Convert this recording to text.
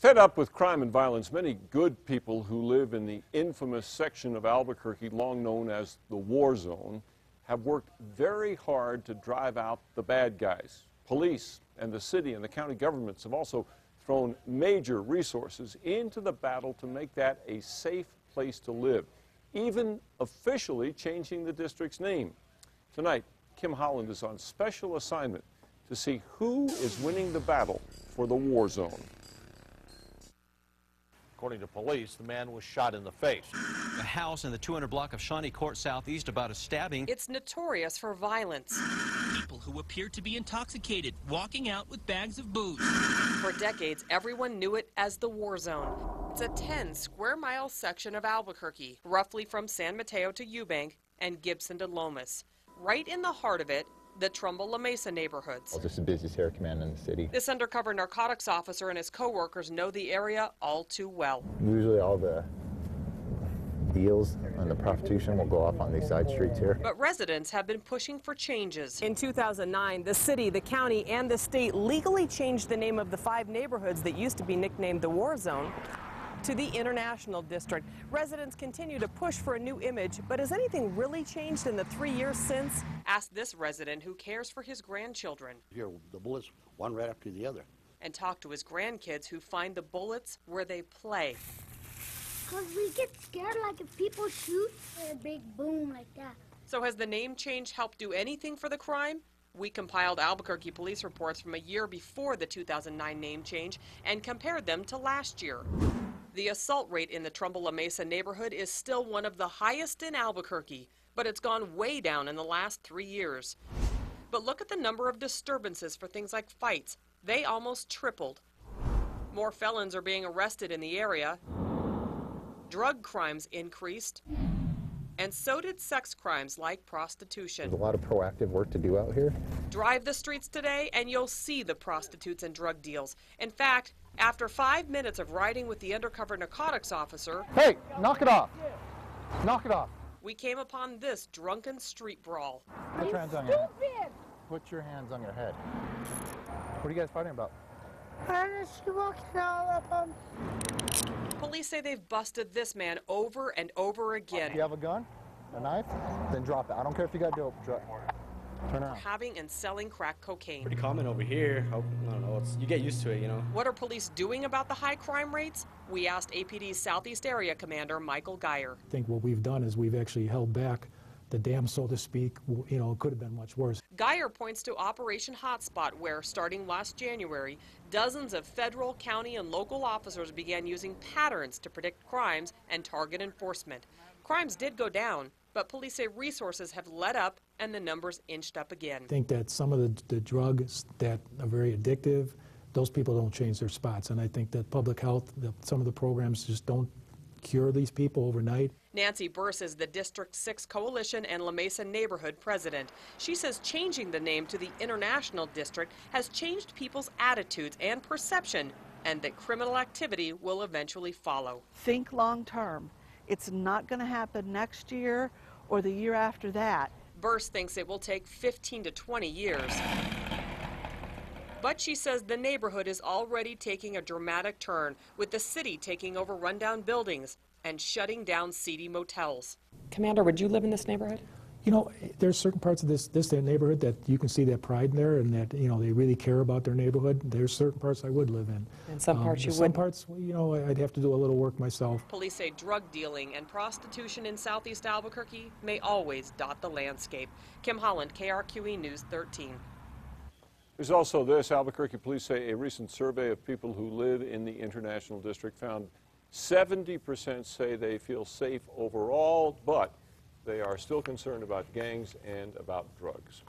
Fed up with crime and violence, many good people who live in the infamous section of Albuquerque, long known as the war zone, have worked very hard to drive out the bad guys. Police and the city and the county governments have also thrown major resources into the battle to make that a safe place to live, even officially changing the district's name. Tonight, Kim Holland is on special assignment to see who is winning the battle for the war zone. According to police, the man was shot in the face. A house in the 200 block of Shawnee Court Southeast about a stabbing. It's notorious for violence. People who appeared to be intoxicated, walking out with bags of booze. For decades, everyone knew it as the war zone. It's a 10-square-mile section of Albuquerque, roughly from San Mateo to Eubank and Gibson to Lomas. Right in the heart of it, the Trumbull Mesa neighborhoods. Just the busiest hair command in the city. This undercover narcotics officer and his co-workers know the area all too well. Usually all the deals and the prostitution will go off on these side streets here. But residents have been pushing for changes. In 2009, the city, the county, and the state legally changed the name of the 5 neighborhoods that used to be nicknamed the War Zone to the International District. Residents continue to push for a new image, but has anything really changed in the 3 years since? Ask this resident who cares for his grandchildren. Here, the bullets, one right after the other. And talk to his grandkids who find the bullets where they play. Because we get scared, like if people shoot, a big boom like that. So has the name change helped do anything for the crime? We compiled Albuquerque police reports from a year before the 2009 name change and compared them to last year. The assault rate in the Trumbull Mesa neighborhood is still one of the highest in Albuquerque, but it's gone way down in the last 3 years. But look at the number of disturbances for things like fights. They almost tripled. More felons are being arrested in the area. Drug crimes increased. And so did sex crimes like prostitution. There's a lot of proactive work to do out here. Drive the streets today and you'll see the prostitutes and drug deals. In fact, after 5 minutes of riding with the undercover narcotics officer, Hey, knock it off. Knock it off. we came upon this drunken street brawl. Put your hands on your head. Put your hands on your head. What are you guys fighting about? Police say they've busted this man over and over again. Do you have a gun? A knife? Then drop it. I don't care if you got dope. Turn for around. having and selling crack cocaine. Pretty common over here. I don't know. You get used to it, you know. What are police doing about the high crime rates? We asked APD's Southeast Area Commander Michael Geyer. I think what we've done is we've actually held back the dam, so to speak. You know, it could have been much worse. Geyer points to Operation Hotspot, where, starting last January, dozens of federal, county, and local officers began using patterns to predict crimes and target enforcement. Crimes did go down, but police say resources have let up and the numbers inched up again. I think that some of the drugs that are very addictive, those people don't change their spots. And I think that public health, some of the programs just don't cure these people overnight. Nancy Burse is the District 6 Coalition and La Mesa neighborhood president. She says changing the name to the International District has changed people's attitudes and perception, and that criminal activity will eventually follow. Think long term. It's not going to happen next year or the year after that. Burse thinks it will take 15 to 20 years. But she says the neighborhood is already taking a dramatic turn, with the city taking over rundown buildings and shutting down seedy motels. Commander, would you live in this neighborhood? You know, there's certain parts of this neighborhood that you can see that pride in there, and that, you know, they really care about their neighborhood. There's certain parts I would live in. And some parts you would? Some parts, you know, I'd have to do a little work myself. Police say drug dealing and prostitution in southeast Albuquerque may always dot the landscape. Kim Holland, KRQE News 13. There's also this. Albuquerque police say a recent survey of people who live in the International District found 70% say they feel safe overall, but they are still concerned about gangs and about drugs.